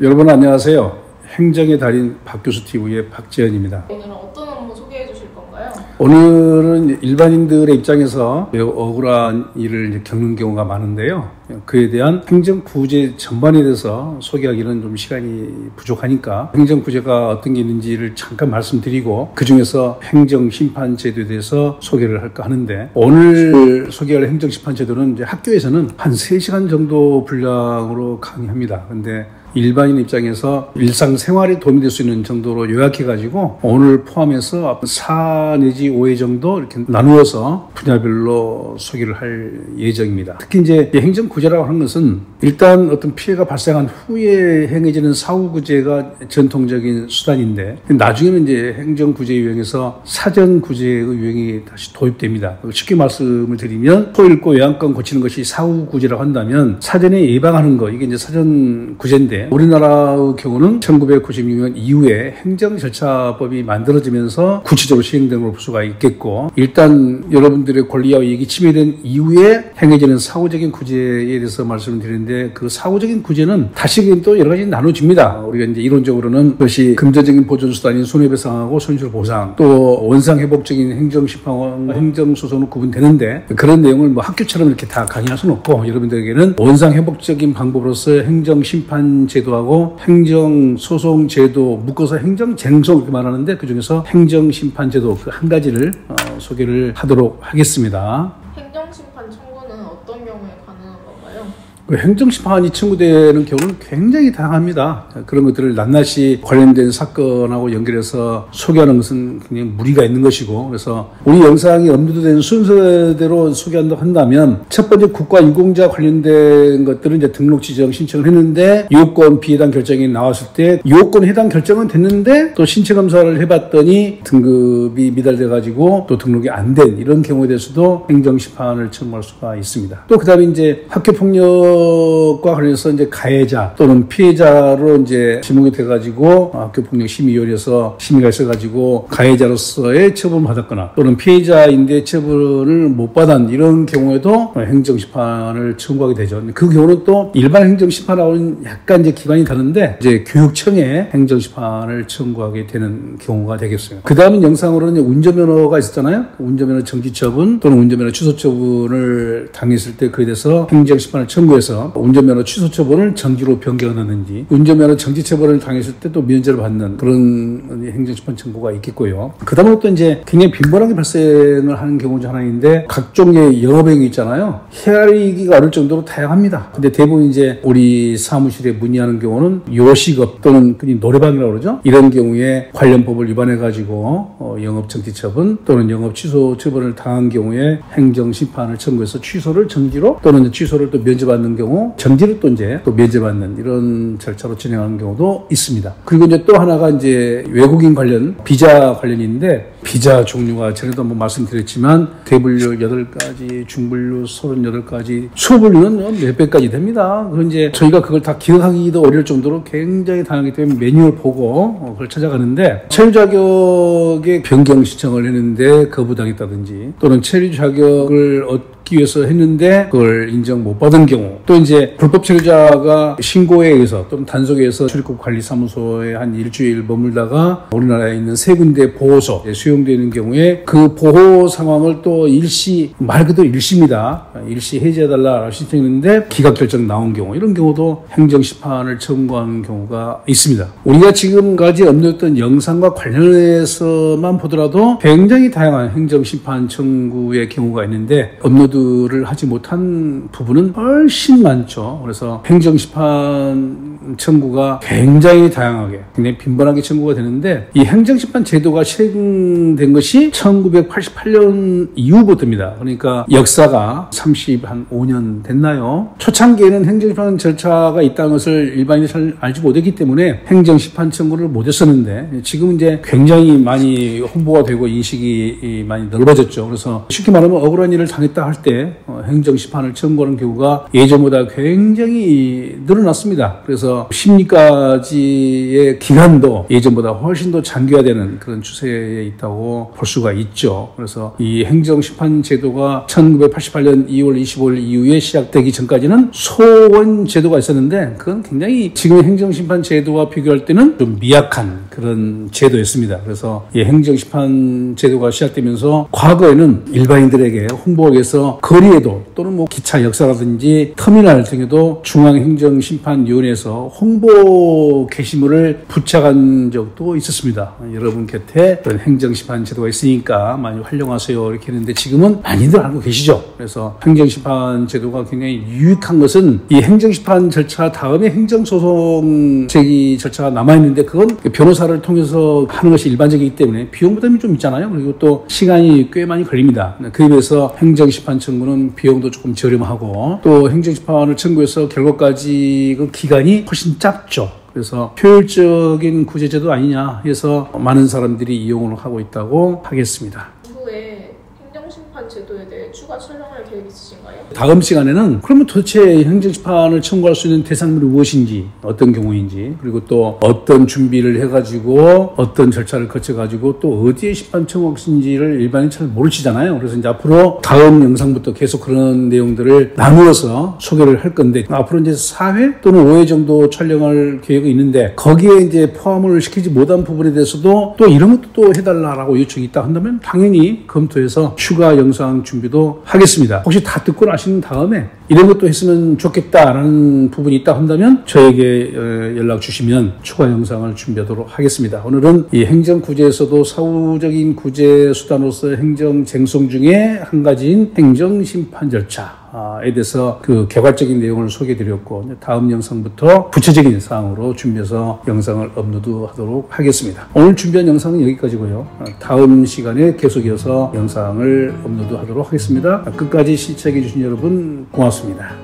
여러분 안녕하세요. 행정의 달인 박교수 TV의 박재현입니다. 오늘은 어떤 업무 소개해 주실 건가요? 오늘은 일반인들의 입장에서 매우 억울한 일을 겪는 경우가 많은데요. 그에 대한 행정구제 전반에 대해서 소개하기는 좀 시간이 부족하니까 행정구제가 어떤 게 있는지를 잠깐 말씀드리고 그 중에서 행정심판제도에 대해서 소개를 할까 하는데, 오늘 소개할 행정심판제도는 이제 학교에서는 한 3시간 정도 분량으로 강의합니다. 근데 일반인 입장에서 일상생활에 도움이 될 수 있는 정도로 요약해가지고 오늘 포함해서 4 내지 5회 정도 이렇게 나누어서 분야별로 소개를 할 예정입니다. 특히 이제 행정구제라고 하는 것은 일단 어떤 피해가 발생한 후에 행해지는 사후구제가 전통적인 수단인데, 나중에는 이제 행정구제 유형에서 사전구제의 유형이 다시 도입됩니다. 쉽게 말씀을 드리면 코 읽고 요양권 고치는 것이 사후구제라고 한다면 사전에 예방하는 거, 이게 이제 사전구제인데, 우리나라의 경우는 1996년 이후에 행정절차법이 만들어지면서 구체적으로 시행된 걸로 볼 수가 있겠고, 일단 여러분들의 권리와 이익이 침해된 이후에 행해지는 사후적인 구제에 대해서 말씀을 드리는데, 그 사후적인 구제는 다시 또 여러 가지 나눠집니다. 우리가 이제 이론적으로는 그것이 금전적인 보존수단인 손해배상하고 손실보상, 또 원상회복적인 행정심판과 행정소송으로 구분되는데, 그런 내용을 뭐 학교처럼 이렇게 다 강의할 수는 없고, 여러분들에게는 원상회복적인 방법으로서 행정심판 제도하고 행정소송제도 묶어서 행정쟁송 이렇게 말하는데, 그 중에서 행정심판제도 그 한 가지를 소개를 하도록 하겠습니다. 행정심판 청구는 어떤 경우에 가능한 건가요? 행정심판이 청구되는 경우는 굉장히 다양합니다. 그런 것들을 낱낱이 관련된 사건하고 연결해서 소개하는 것은 굉장히 무리가 있는 것이고, 그래서 우리 영상이 업로드된 순서대로 소개한다고 한다면, 첫 번째 국가유공자 관련된 것들은 이제 등록 지정 신청을 했는데 요건 비해당 결정이 나왔을 때, 요건 해당 결정은 됐는데 또 신체 검사를 해봤더니 등급이 미달돼 가지고 또 등록이 안 된 이런 경우에 대해서도 행정심판을 청구할 수가 있습니다. 또 그다음에 이제 학교폭력 과 관련해서 이제 가해자 또는 피해자로 이제 지목이 돼가지고 학교폭력심의위원회에서 심의가 있어가지고 가해자로서의 처분을 받았거나 또는 피해자인데 처분을 못 받은 이런 경우에도 행정심판을 청구하게 되죠. 그 경우는 또 일반 행정심판하고는 약간 이제 기관이 다른데, 이제 교육청에 행정심판을 청구하게 되는 경우가 되겠어요. 그 다음 영상으로는 운전면허가 있었잖아요. 운전면허 정지처분 또는 운전면허 취소처분을 당했을 때 그에 대해서 행정심판을 청구해서 운전면허 취소 처분을 정지로 변경한다든지, 운전면허 정지 처분을 당했을 때 또 면제를 받는 그런 행정심판 청구가 있겠고요. 그 다음에 또 이제 굉장히 빈번하게 발생을 하는 경우 중 하나인데, 각종의 영업행위 있잖아요. 헤아리기가 어려울 정도로 다양합니다. 근데 대부분 이제 우리 사무실에 문의하는 경우는 요식업 또는 그냥 노래방이라고 그러죠. 이런 경우에 관련 법을 위반해가지고 영업 정지 처분 또는 영업 취소 처분을 당한 경우에 행정심판을 청구해서 취소를 정지로 또는 취소를 또 면제받는 경우, 정지를 또 이제 또 면제받는 이런 절차로 진행하는 경우도 있습니다. 그리고 이제 또 하나가 이제 외국인 관련 비자 관련인데, 비자 종류가 전에도 한번 말씀드렸지만 대분류 8가지, 중분류 38가지, 초분류는 몇백 가지 됩니다. 그럼 이제 저희가 그걸 다 기억하기도 어려울 정도로 굉장히 다양하기 때문에 매뉴얼 보고 그걸 찾아가는데, 체류 자격의 변경 신청을 했는데 거부당했다든지, 또는 체류 자격을 얻기 위해서 했는데 그걸 인정 못 받은 경우, 또 이제 불법 체류자가 신고에 의해서 또는 단속에 의해서 출입국 관리사무소에 한 일주일 머물다가 우리나라에 있는 3군데 보호소 수용되는 경우에 그 보호 상황을 또 일시, 말 그대로 일시입니다. 일시 해제해달라 신청했는데 기각 결정 나온 경우, 이런 경우도 행정심판을 청구하는 경우가 있습니다. 우리가 지금까지 업로드했던 영상과 관련해서만 보더라도 굉장히 다양한 행정심판 청구의 경우가 있는데, 업로드를 하지 못한 부분은 훨씬 많죠. 그래서 행정심판 청구가 굉장히 다양하게, 굉장히 빈번하게 청구가 되는데, 이 행정심판 제도가 시행된 것이 1988년 이후부터입니다. 그러니까 역사가 35년 됐나요? 초창기에는 행정심판 절차가 있다는 것을 일반인이 잘 알지 못했기 때문에 행정심판 청구를 못했었는데, 지금은 이제 굉장히 많이 홍보가 되고 인식이 많이 넓어졌죠. 그래서 쉽게 말하면 억울한 일을 당했다 할 때 행정심판을 청구하는 경우가 예전보다 굉장히 늘어났습니다. 그래서 심리까지의 기간도 예전보다 훨씬 더 장기화되는 그런 추세에 있다고 볼 수가 있죠. 그래서 이 행정심판 제도가 1988년 2월 25일 이후에 시작되기 전까지는 소원 제도가 있었는데 그건 굉장히 지금의 행정심판 제도와 비교할 때는 좀 미약한 그런 제도였습니다. 그래서 이 행정심판 제도가 시작되면서 과거에는 일반인들에게 홍보하기 위해서 거리에도 또는 뭐 기차 역사라든지 터미널 등에도 중앙행정심판위원회에서 홍보 게시물을 부착한 적도 있었습니다. 여러분 곁에 그런 행정심판 제도가 있으니까 많이 활용하세요 이렇게 했는데 지금은 많이들 알고 계시죠. 그래서 행정심판 제도가 굉장히 유익한 것은 이 행정심판 절차 다음에 행정소송 제기 절차가 남아있는데 그건 변호사를 통해서 하는 것이 일반적이기 때문에 비용 부담이 좀 있잖아요. 그리고 또 시간이 꽤 많이 걸립니다. 그에 비해서 행정심판 청구는 비용도 조금 저렴하고 또 행정심판을 청구해서 결과까지 그 기간이 훨씬 짧죠. 그래서 효율적인 구제제도 아니냐 해서 많은 사람들이 이용을 하고 있다고 하겠습니다. 이후에 행정심판 제도에 대해 추가 촬영할 계획 있으신가요? 다음 시간에는 그러면 도대체 행정심판을 청구할 수 있는 대상물이 무엇인지 어떤 경우인지 그리고 또 어떤 준비를 해가지고 어떤 절차를 거쳐가지고 또 어디에 심판 청구할 것인지를 일반인 잘 모르시잖아요. 그래서 이제 앞으로 다음 영상부터 계속 그런 내용들을 나누어서 소개를 할 건데 앞으로 이제 4회 또는 5회 정도 촬영할 계획이 있는데 거기에 이제 포함을 시키지 못한 부분에 대해서도 또 이런 것도 또 해달라고 요청이 있다 한다면 당연히 검토해서 추가 영상 준비도 하겠습니다. 혹시 다 듣고 나신 다음에 이런 것도 했으면 좋겠다라는 부분이 있다 한다면 저에게 연락 주시면 추가 영상을 준비하도록 하겠습니다. 오늘은 이 행정구제에서도 사후적인 구제 수단으로서 행정쟁송 중에 한 가지인 행정심판 절차에 대해서 그 개괄적인 내용을 소개해드렸고 다음 영상부터 구체적인 사항으로 준비해서 영상을 업로드하도록 하겠습니다. 오늘 준비한 영상은 여기까지고요. 다음 시간에 계속 이어서 영상을 업로드하도록 하겠습니다. 끝까지 시청해 주신 여러분 고맙습니다.